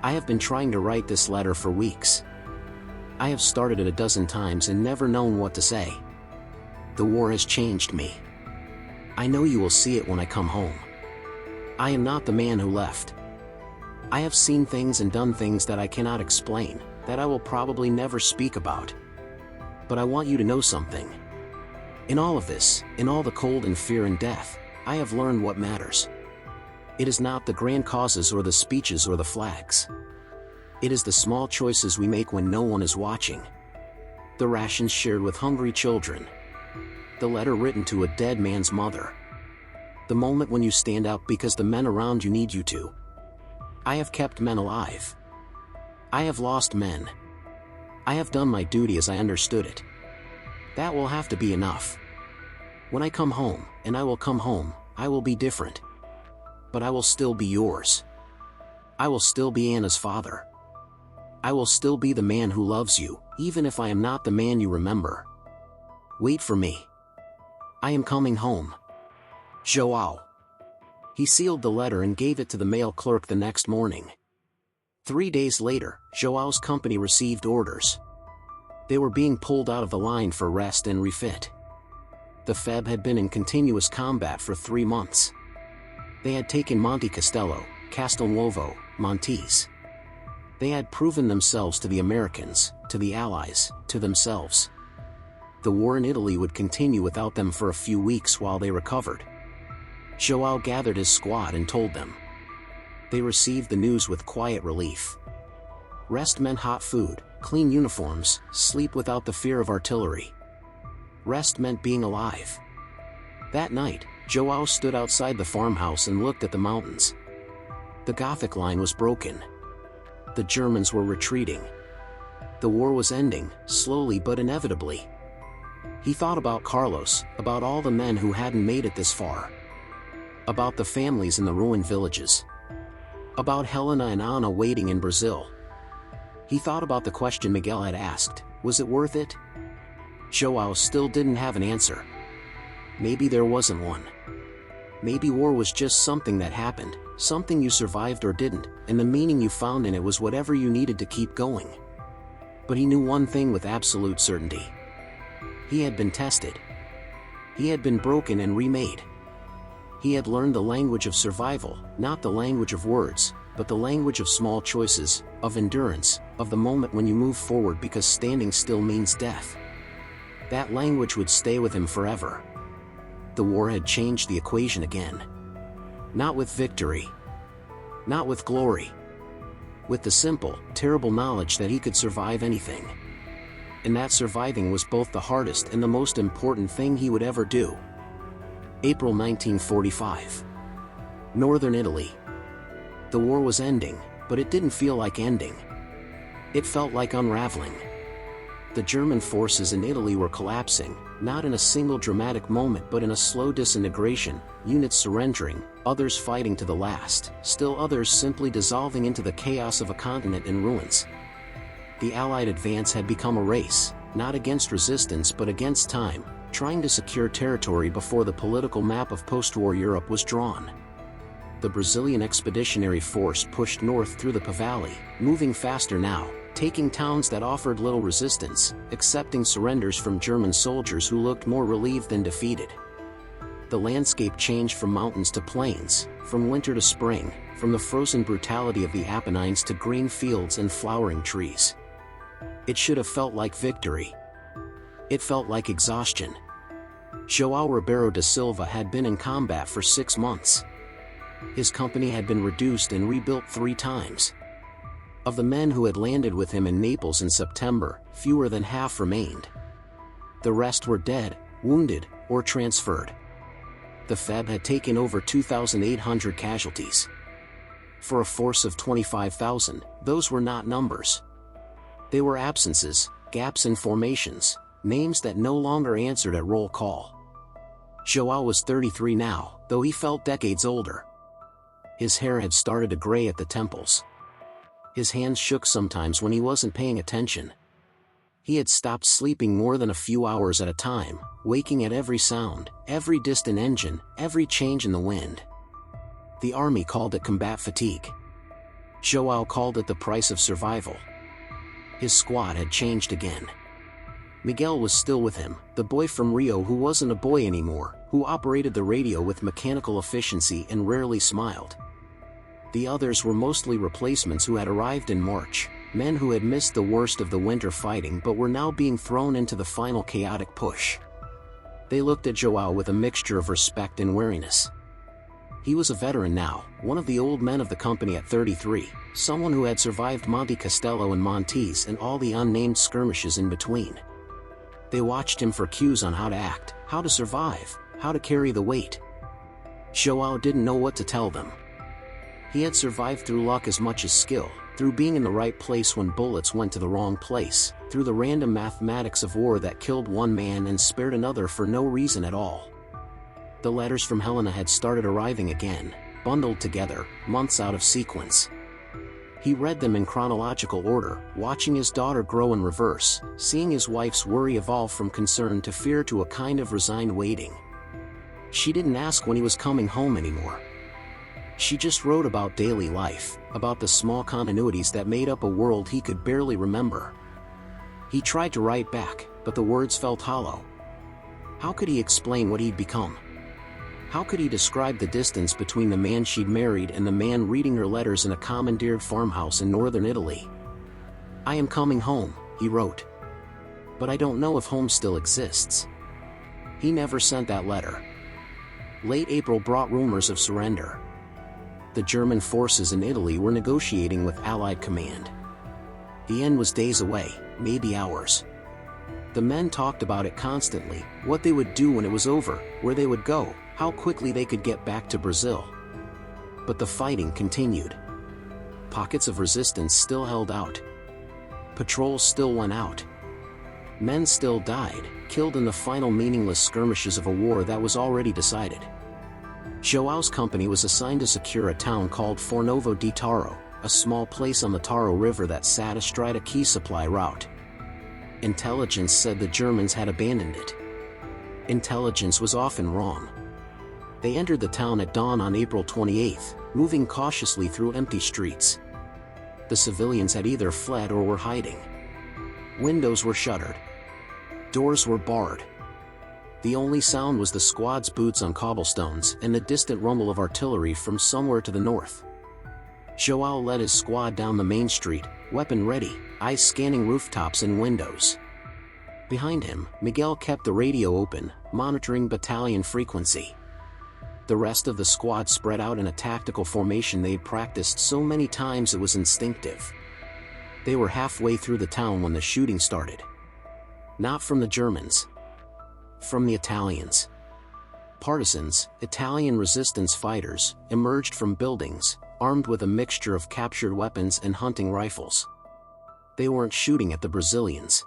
I have been trying to write this letter for weeks. I have started it a dozen times and never known what to say. The war has changed me. I know you will see it when I come home. I am not the man who left. I have seen things and done things that I cannot explain, that I will probably never speak about. But I want you to know something. In all of this, in all the cold and fear and death, I have learned what matters. It is not the grand causes or the speeches or the flags. It is the small choices we make when no one is watching. The rations shared with hungry children. The letter written to a dead man's mother. The moment when you stand up because the men around you need you to. I have kept men alive. I have lost men. I have done my duty as I understood it. That will have to be enough. When I come home, and I will come home, I will be different. But I will still be yours. I will still be Anna's father. I will still be the man who loves you, even if I am not the man you remember. Wait for me. I am coming home. João. He sealed the letter and gave it to the mail clerk the next morning. 3 days later, João's company received orders. They were being pulled out of the line for rest and refit. The FEB had been in continuous combat for 3 months. They had taken Monte Castello, Castelnuovo, Montes. They had proven themselves to the Americans, to the Allies, to themselves. The war in Italy would continue without them for a few weeks while they recovered. João gathered his squad and told them. They received the news with quiet relief. Rest meant hot food, clean uniforms, sleep without the fear of artillery. Rest meant being alive. That night, João stood outside the farmhouse and looked at the mountains. The Gothic line was broken. The Germans were retreating. The war was ending, slowly but inevitably. He thought about Carlos, about all the men who hadn't made it this far. About the families in the ruined villages. About Helena and Anna waiting in Brazil. He thought about the question Miguel had asked, was it worth it? João still didn't have an answer. Maybe there wasn't one. Maybe war was just something that happened, something you survived or didn't, and the meaning you found in it was whatever you needed to keep going. But he knew one thing with absolute certainty. He had been tested. He had been broken and remade. He had learned the language of survival, not the language of words, but the language of small choices, of endurance, of the moment when you move forward because standing still means death. That language would stay with him forever. The war had changed the equation again. Not with victory. Not with glory. With the simple, terrible knowledge that he could survive anything. And that surviving was both the hardest and the most important thing he would ever do. April 1945. Northern Italy. The war was ending, but it didn't feel like ending. It felt like unraveling. The German forces in Italy were collapsing, not in a single dramatic moment but in a slow disintegration, units surrendering, others fighting to the last, still others simply dissolving into the chaos of a continent in ruins. The Allied advance had become a race, not against resistance but against time, trying to secure territory before the political map of post-war Europe was drawn. The Brazilian Expeditionary Force pushed north through the Valley, moving faster now, taking towns that offered little resistance, accepting surrenders from German soldiers who looked more relieved than defeated. The landscape changed from mountains to plains, from winter to spring, from the frozen brutality of the Apennines to green fields and flowering trees. It should have felt like victory. It felt like exhaustion. João Ribeiro da Silva had been in combat for 6 months. His company had been reduced and rebuilt 3 times. Of the men who had landed with him in Naples in September, fewer than half remained. The rest were dead, wounded, or transferred. The FEB had taken over 2,800 casualties. For a force of 25,000, those were not numbers. They were absences, gaps in formations, names that no longer answered at roll call. João was 33 now, though he felt decades older. His hair had started to gray at the temples. His hands shook sometimes when he wasn't paying attention. He had stopped sleeping more than a few hours at a time, waking at every sound, every distant engine, every change in the wind. The army called it combat fatigue. João called it the price of survival. His squad had changed again. Miguel was still with him, the boy from Rio who wasn't a boy anymore, who operated the radio with mechanical efficiency and rarely smiled. The others were mostly replacements who had arrived in March, men who had missed the worst of the winter fighting but were now being thrown into the final chaotic push. They looked at Joao with a mixture of respect and wariness. He was a veteran now, one of the old men of the company at 33, someone who had survived Monte Castello and Montes and all the unnamed skirmishes in between. They watched him for cues on how to act, how to survive, how to carry the weight. Joao didn't know what to tell them. He had survived through luck as much as skill, through being in the right place when bullets went to the wrong place, through the random mathematics of war that killed one man and spared another for no reason at all. The letters from Helena had started arriving again, bundled together, months out of sequence. He read them in chronological order, watching his daughter grow in reverse, seeing his wife's worry evolve from concern to fear to a kind of resigned waiting. She didn't ask when he was coming home anymore. She just wrote about daily life, about the small continuities that made up a world he could barely remember. He tried to write back, but the words felt hollow. How could he explain what he'd become? How could he describe the distance between the man she'd married and the man reading her letters in a commandeered farmhouse in northern Italy? "I am coming home," he wrote. "But I don't know if home still exists." He never sent that letter. Late April brought rumors of surrender. The German forces in Italy were negotiating with Allied command. The end was days away, maybe hours. The men talked about it constantly, what they would do when it was over, where they would go, how quickly they could get back to Brazil. But the fighting continued. Pockets of resistance still held out. Patrols still went out. Men still died, killed in the final meaningless skirmishes of a war that was already decided. Joao's company was assigned to secure a town called Fornovo di Taro, a small place on the Taro River that sat astride a key supply route. Intelligence said the Germans had abandoned it. Intelligence was often wrong. They entered the town at dawn on April 28, moving cautiously through empty streets. The civilians had either fled or were hiding. Windows were shuttered. Doors were barred. The only sound was the squad's boots on cobblestones and the distant rumble of artillery from somewhere to the north. Joao led his squad down the main street, weapon ready, eyes scanning rooftops and windows. Behind him, Miguel kept the radio open, monitoring battalion frequency. The rest of the squad spread out in a tactical formation they'd practiced so many times it was instinctive. They were halfway through the town when the shooting started. Not from the Germans. From the Italians. Partisans, Italian resistance fighters, emerged from buildings, armed with a mixture of captured weapons and hunting rifles. They weren't shooting at the Brazilians.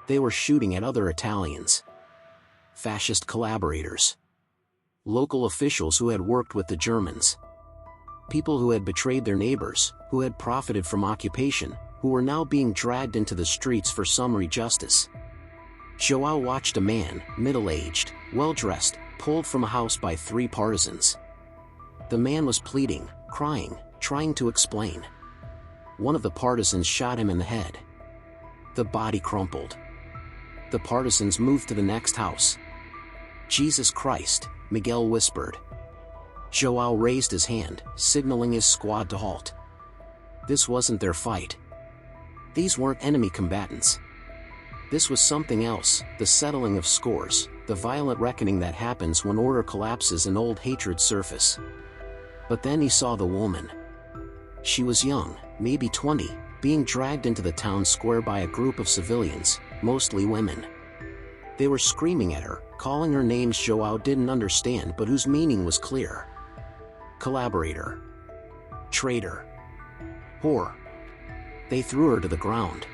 They were shooting at other Italians. Fascist collaborators. Local officials who had worked with the Germans. People who had betrayed their neighbors, who had profited from occupation, who were now being dragged into the streets for summary justice. Joao watched a man, middle-aged, well-dressed, pulled from a house by 3 partisans. The man was pleading, crying, trying to explain. One of the partisans shot him in the head. The body crumpled. The partisans moved to the next house. "Jesus Christ," Miguel whispered. Joao raised his hand, signaling his squad to halt. This wasn't their fight. These weren't enemy combatants. This was something else, the settling of scores, the violent reckoning that happens when order collapses and old hatreds surface. But then he saw the woman. She was young, maybe 20, being dragged into the town square by a group of civilians, mostly women. They were screaming at her, calling her names Joao didn't understand but whose meaning was clear. Collaborator. Traitor. Whore. They threw her to the ground.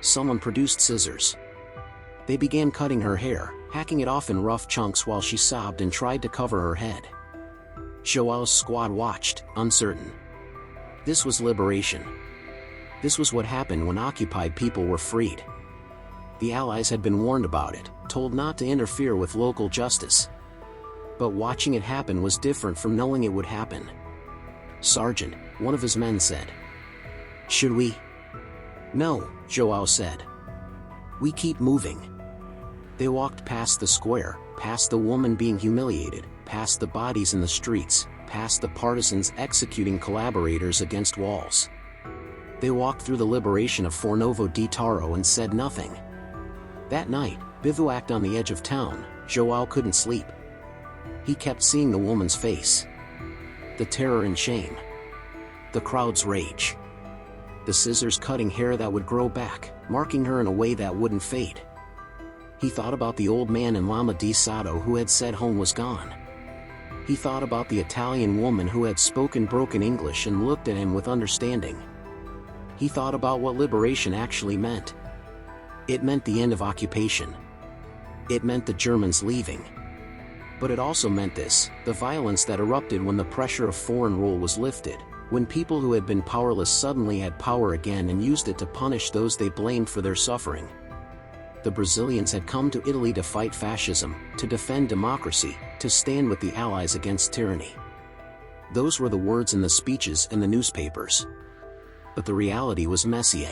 Someone produced scissors. They began cutting her hair, hacking it off in rough chunks while she sobbed and tried to cover her head. Joao's squad watched, uncertain. This was liberation. This was what happened when occupied people were freed. The Allies had been warned about it, told not to interfere with local justice. But watching it happen was different from knowing it would happen. "Sergeant," one of his men said. "Should we?" "No," Joao said. "We keep moving." They walked past the square, past the woman being humiliated, past the bodies in the streets, past the partisans executing collaborators against walls. They walked through the liberation of Fornovo di Taro and said nothing. That night, Bivouacked on the edge of town, Joao couldn't sleep. He kept seeing the woman's face. The terror and shame. The crowd's rage. The scissors cutting hair that would grow back, marking her in a way that wouldn't fade. He thought about the old man in Lama di Sado who had said home was gone. He thought about the Italian woman who had spoken broken English and looked at him with understanding. He thought about what liberation actually meant. It meant the end of occupation. It meant the Germans leaving. But it also meant this, the violence that erupted when the pressure of foreign rule was lifted, when people who had been powerless suddenly had power again and used it to punish those they blamed for their suffering. The Brazilians had come to Italy to fight fascism, to defend democracy, to stand with the Allies against tyranny. Those were the words in the speeches and the newspapers. But the reality was Messier.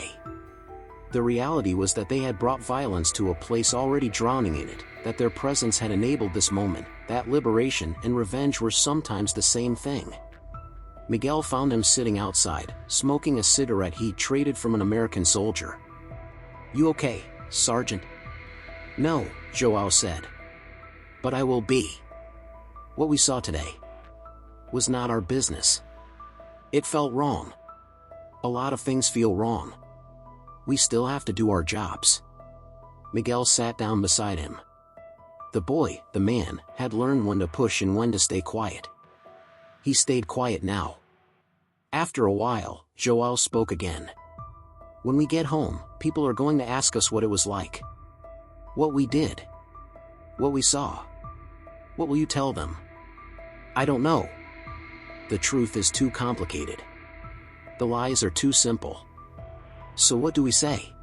The reality was that they had brought violence to a place already drowning in it, that their presence had enabled this moment, that liberation and revenge were sometimes the same thing. Miguel found him sitting outside, smoking a cigarette he'd traded from an American soldier. "You okay, Sergeant?" "No," Joao said. "But I will be. What we saw today was not our business. It felt wrong. A lot of things feel wrong. We still have to do our jobs." Miguel sat down beside him. The boy, the man, had learned when to push and when to stay quiet. He stayed quiet now. After a while, Joao spoke again. "When we get home, people are going to ask us what it was like. What we did. What we saw. What will you tell them?" "I don't know. The truth is too complicated. The lies are too simple. So what do we say?"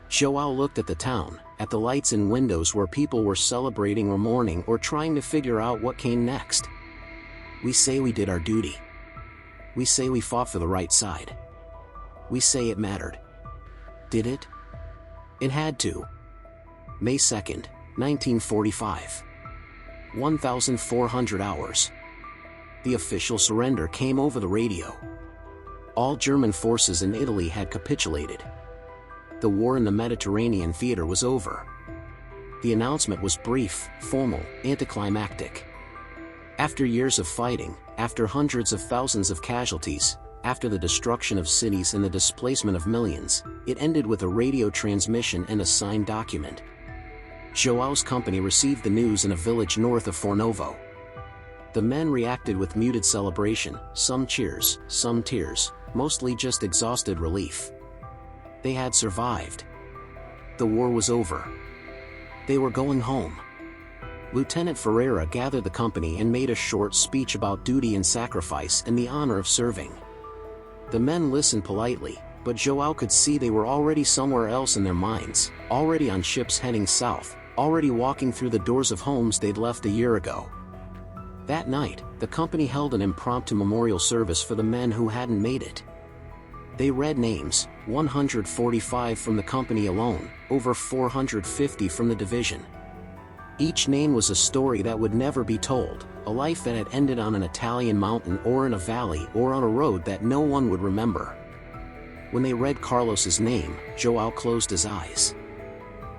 Joao looked at the town, at the lights and windows where people were celebrating or mourning or trying to figure out what came next. "We say we did our duty. We say we fought for the right side. We say it mattered." Did it? It had to. May 2nd, 1945. 1,400 hours. The official surrender came over the radio. All German forces in Italy had capitulated. The war in the Mediterranean theater was over. The announcement was brief, formal, anticlimactic. After years of fighting, after hundreds of thousands of casualties, after the destruction of cities and the displacement of millions, it ended with a radio transmission and a signed document. Joao's company received the news in a village north of Fornovo. The men reacted with muted celebration, some cheers, some tears, mostly just exhausted relief. They had survived. The war was over. They were going home. Lieutenant Ferreira gathered the company and made a short speech about duty and sacrifice and the honor of serving. The men listened politely, but Joao could see they were already somewhere else in their minds, already on ships heading south, already walking through the doors of homes they'd left a year ago. That night, the company held an impromptu memorial service for the men who hadn't made it. They read names, 145 from the company alone, over 450 from the division. Each name was a story that would never be told, a life that had ended on an Italian mountain or in a valley or on a road that no one would remember. When they read Carlos's name, Joao closed his eyes.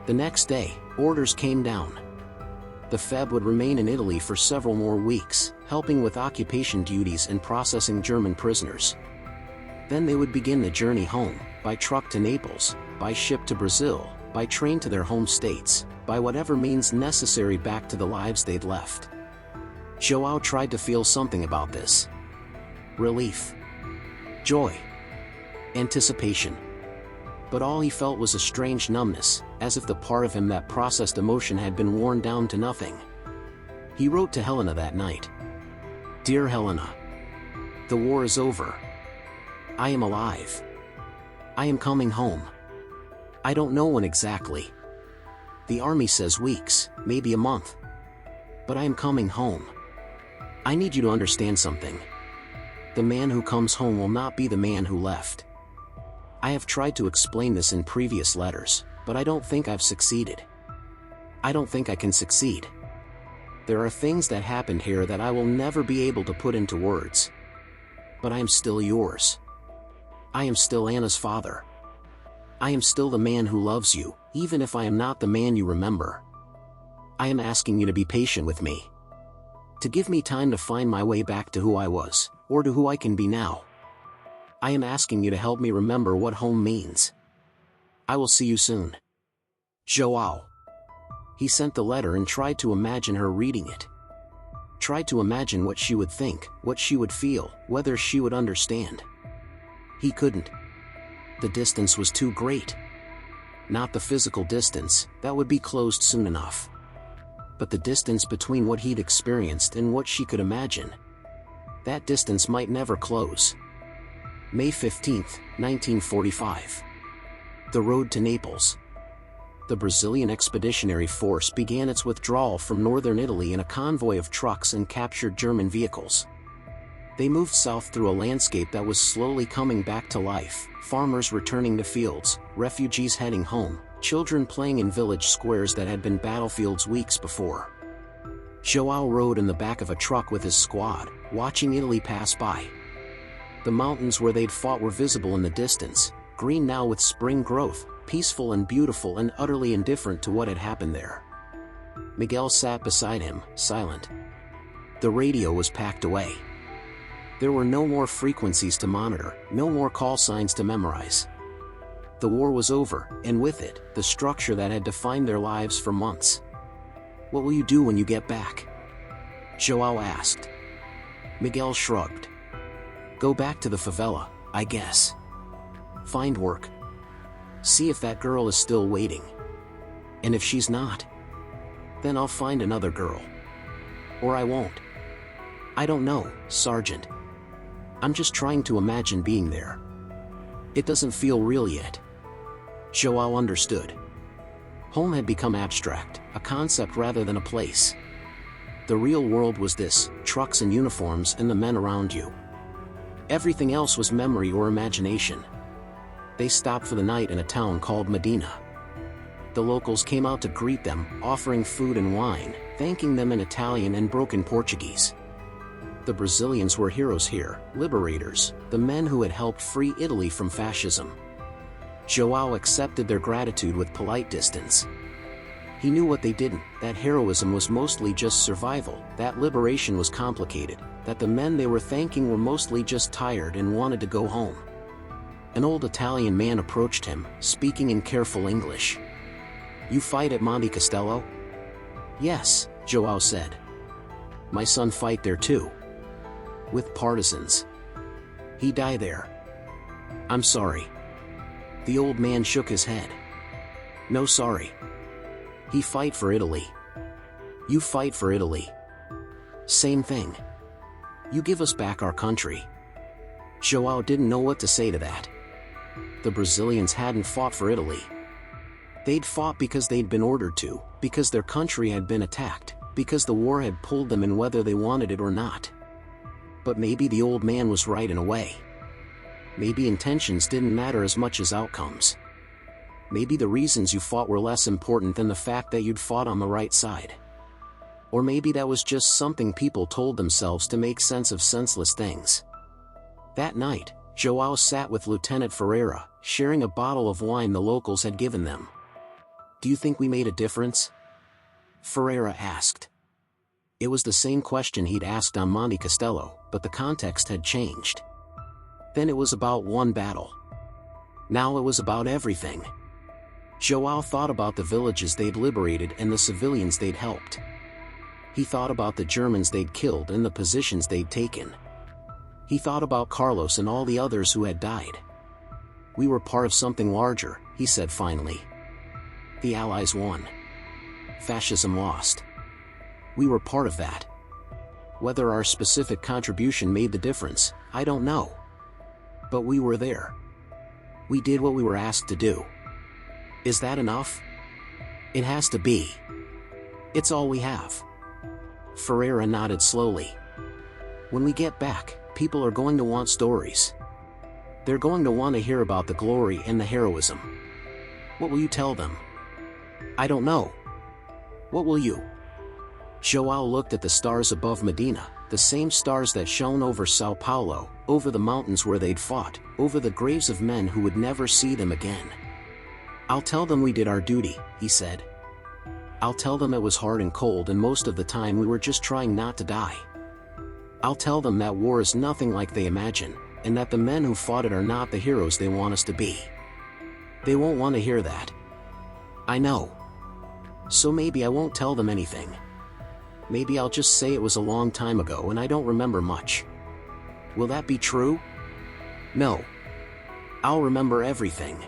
The next day, orders came down. The FEB would remain in Italy for several more weeks, helping with occupation duties and processing German prisoners. Then they would begin the journey home, by truck to Naples, by ship to Brazil, by train to their home states, by whatever means necessary back to the lives they'd left. Joao tried to feel something about this. Relief. Joy. Anticipation. But all he felt was a strange numbness, as if the part of him that processed emotion had been worn down to nothing. He wrote to Helena that night. "Dear Helena, the war is over. I am alive. I am coming home. I don't know when exactly. The army says weeks, maybe a month. But I am coming home. I need you to understand something. The man who comes home will not be the man who left. I have tried to explain this in previous letters, but I don't think I've succeeded. I don't think I can succeed. There are things that happened here that I will never be able to put into words. But I am still yours. I am still Anna's father. I am still the man who loves you, even if I am not the man you remember. I am asking you to be patient with me. To give me time to find my way back to who I was, or to who I can be now. I am asking you to help me remember what home means. I will see you soon. Joao. He sent the letter and tried to imagine her reading it. Tried to imagine what she would think, what she would feel, whether she would understand. He couldn't. The distance was too great. Not the physical distance, that would be closed soon enough. But the distance between what he'd experienced and what she could imagine. That distance might never close. May 15, 1945. The road to Naples. The Brazilian Expeditionary Force began its withdrawal from northern Italy in a convoy of trucks and captured German vehicles. They moved south through a landscape that was slowly coming back to life, farmers returning to fields, refugees heading home, children playing in village squares that had been battlefields weeks before. Joao rode in the back of a truck with his squad, watching Italy pass by. The mountains where they'd fought were visible in the distance, green now with spring growth, peaceful and beautiful and utterly indifferent to what had happened there. Miguel sat beside him, silent. The radio was packed away. There were no more frequencies to monitor, no more call signs to memorize. The war was over, and with it, the structure that had defined their lives for months. What will you do when you get back? Joao asked. Miguel shrugged. Go back to the favela, I guess. Find work. See if that girl is still waiting. And if she's not, then I'll find another girl. Or I won't. I don't know, Sergeant. I'm just trying to imagine being there. It doesn't feel real yet. Joao understood. Home had become abstract, a concept rather than a place. The real world was this, trucks and uniforms and the men around you. Everything else was memory or imagination. They stopped for the night in a town called Medina. The locals came out to greet them, offering food and wine, thanking them in Italian and broken Portuguese. The Brazilians were heroes here, liberators, the men who had helped free Italy from fascism. Joao accepted their gratitude with polite distance. He knew what they didn't, that heroism was mostly just survival, that liberation was complicated, that the men they were thanking were mostly just tired and wanted to go home. An old Italian man approached him, speaking in careful English. You fight at Monte Castello? Yes, Joao said. My son fight there too. With partisans. He die there. I'm sorry. The old man shook his head. No sorry. He fight for Italy. You fight for Italy. Same thing. You give us back our country. Joao didn't know what to say to that. The Brazilians hadn't fought for Italy. They'd fought because they'd been ordered to, because their country had been attacked, because the war had pulled them in whether they wanted it or not. But maybe the old man was right in a way. Maybe intentions didn't matter as much as outcomes. Maybe the reasons you fought were less important than the fact that you'd fought on the right side. Or maybe that was just something people told themselves to make sense of senseless things. That night, Joao sat with Lieutenant Ferreira, sharing a bottle of wine the locals had given them. Do you think we made a difference? Ferreira asked. It was the same question he'd asked on Monte Castello, but the context had changed. Then it was about one battle. Now it was about everything. Joao thought about the villages they'd liberated and the civilians they'd helped. He thought about the Germans they'd killed and the positions they'd taken. He thought about Carlos and all the others who had died. We were part of something larger, he said finally. The Allies won. Fascism lost. We were part of that. Whether our specific contribution made the difference, I don't know. But we were there. We did what we were asked to do. Is that enough? It has to be. It's all we have. Ferreira nodded slowly. When we get back, people are going to want stories. They're going to want to hear about the glory and the heroism. What will you tell them? I don't know. What will you? Joao looked at the stars above Medina, the same stars that shone over Sao Paulo, over the mountains where they'd fought, over the graves of men who would never see them again. "I'll tell them we did our duty," he said. "I'll tell them it was hard and cold and most of the time we were just trying not to die. I'll tell them that war is nothing like they imagine, and that the men who fought it are not the heroes they want us to be." They won't want to hear that. I know. So maybe I won't tell them anything. Maybe I'll just say it was a long time ago and I don't remember much. Will that be true? No. I'll remember everything.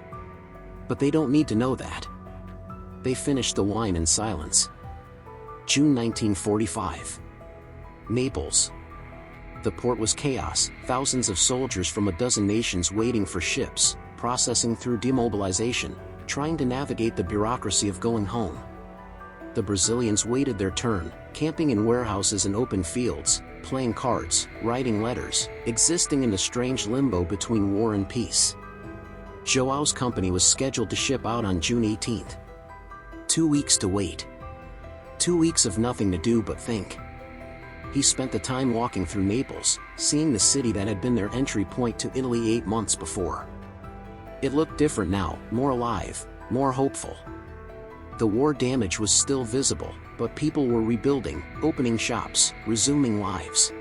But they don't need to know that. They finished the wine in silence. June 1945. Naples. The port was chaos, thousands of soldiers from a dozen nations waiting for ships, processing through demobilization, trying to navigate the bureaucracy of going home. The Brazilians waited their turn, camping in warehouses and open fields, playing cards, writing letters, existing in a strange limbo between war and peace. Joao's company was scheduled to ship out on June 18th. 2 weeks to wait. 2 weeks of nothing to do but think. He spent the time walking through Naples, seeing the city that had been their entry point to Italy 8 months before. It looked different now, more alive, more hopeful. The war damage was still visible, but people were rebuilding, opening shops, resuming lives.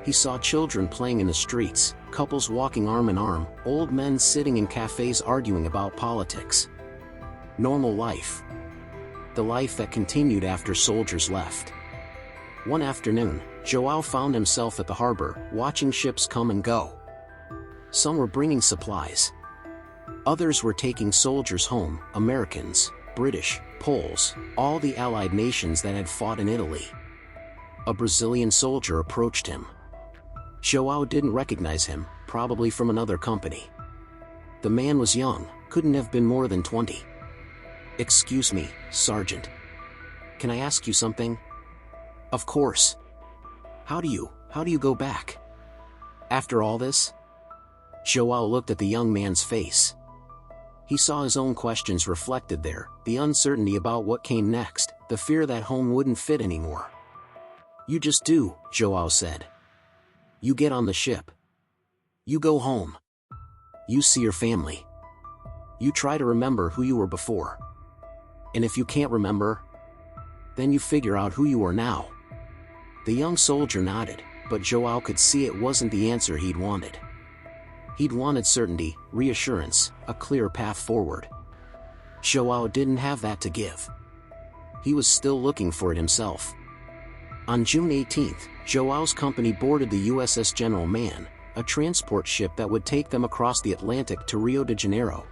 He saw children playing in the streets, couples walking arm in arm, old men sitting in cafes arguing about politics. Normal life. The life that continued after soldiers left. One afternoon, Joao found himself at the harbor, watching ships come and go. Some were bringing supplies. Others were taking soldiers home, Americans, British, Poles, all the Allied nations that had fought in Italy. A Brazilian soldier approached him. Joao didn't recognize him, probably from another company. The man was young, couldn't have been more than 20. "Excuse me, Sergeant. Can I ask you something?" "Of course. How do you go back? After all this?" Joao looked at the young man's face. He saw his own questions reflected there, the uncertainty about what came next, the fear that home wouldn't fit anymore. "You just do," Joao said. "You get on the ship. You go home. You see your family. You try to remember who you were before. And if you can't remember, then you figure out who you are now." The young soldier nodded, but Joao could see it wasn't the answer he'd wanted. He'd wanted certainty, reassurance, a clear path forward. Joao didn't have that to give. He was still looking for it himself. On June 18th, Joao's company boarded the USS General Mann, a transport ship that would take them across the Atlantic to Rio de Janeiro.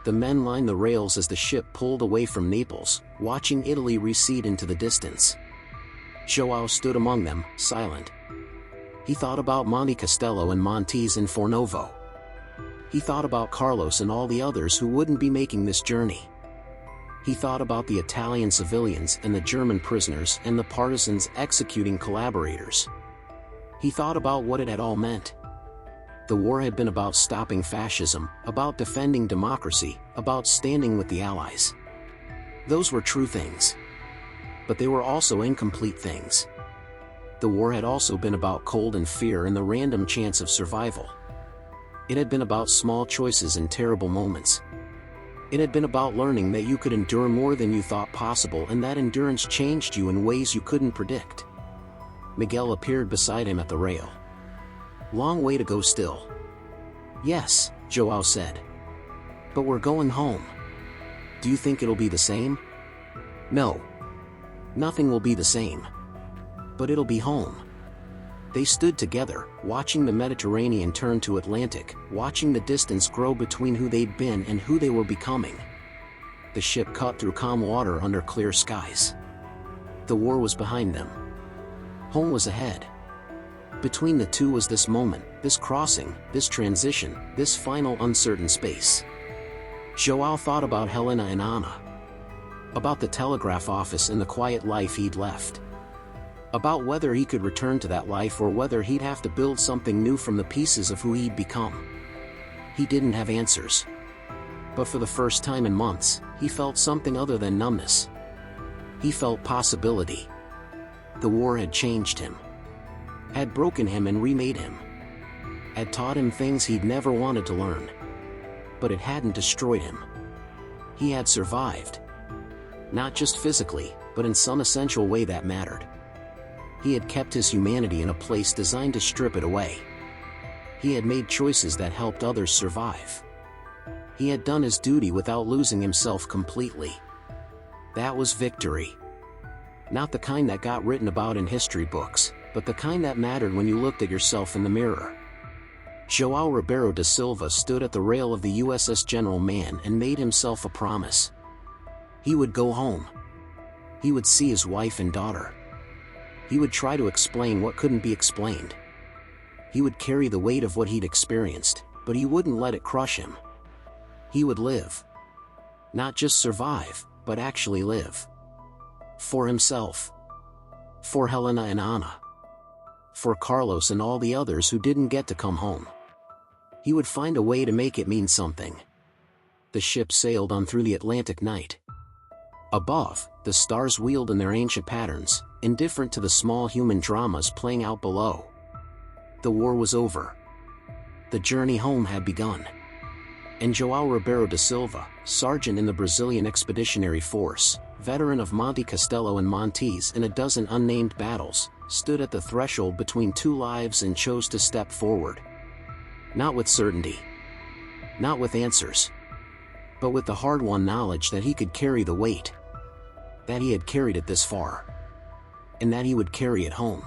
The men lined the rails as the ship pulled away from Naples, watching Italy recede into the distance. Joao stood among them, silent. He thought about Monte Castello and Montes in Fornovo. He thought about Carlos and all the others who wouldn't be making this journey. He thought about the Italian civilians and the German prisoners and the partisans executing collaborators. He thought about what it had all meant. The war had been about stopping fascism, about defending democracy, about standing with the Allies. Those were true things. But they were also incomplete things. The war had also been about cold and fear and the random chance of survival. It had been about small choices and terrible moments. It had been about learning that you could endure more than you thought possible and that endurance changed you in ways you couldn't predict. Miguel appeared beside him at the rail. "Long way to go still." "Yes," Joao said. "But we're going home. Do you think it'll be the same?" "No. Nothing will be the same. But it'll be home." They stood together, watching the Mediterranean turn to Atlantic, watching the distance grow between who they'd been and who they were becoming. The ship cut through calm water under clear skies. The war was behind them. Home was ahead. Between the two was this moment, this crossing, this transition, this final uncertain space. Joao thought about Helena and Anna. About the telegraph office and the quiet life he'd left. About whether he could return to that life or whether he'd have to build something new from the pieces of who he'd become. He didn't have answers. But for the first time in months, he felt something other than numbness. He felt possibility. The war had changed him. Had broken him and remade him. Had taught him things he'd never wanted to learn. But it hadn't destroyed him. He had survived. Not just physically, but in some essential way that mattered. He had kept his humanity in a place designed to strip it away. He had made choices that helped others survive. He had done his duty without losing himself completely. That was victory. Not the kind that got written about in history books, but the kind that mattered when you looked at yourself in the mirror. João Ribeiro da Silva stood at the rail of the USS General Mann and made himself a promise. He would go home. He would see his wife and daughter. He would try to explain what couldn't be explained. He would carry the weight of what he'd experienced, but he wouldn't let it crush him. He would live. Not just survive, but actually live. For himself. For Helena and Ana. For Carlos and all the others who didn't get to come home. He would find a way to make it mean something. The ship sailed on through the Atlantic night. Above, the stars wheeled in their ancient patterns, indifferent to the small human dramas playing out below. The war was over. The journey home had begun. And João Ribeiro da Silva, sergeant in the Brazilian Expeditionary Force, veteran of Monte Castelo and Montes in a dozen unnamed battles, stood at the threshold between two lives and chose to step forward. Not with certainty. Not with answers. But with the hard-won knowledge that he could carry the weight. That he had carried it this far. And that he would carry it home.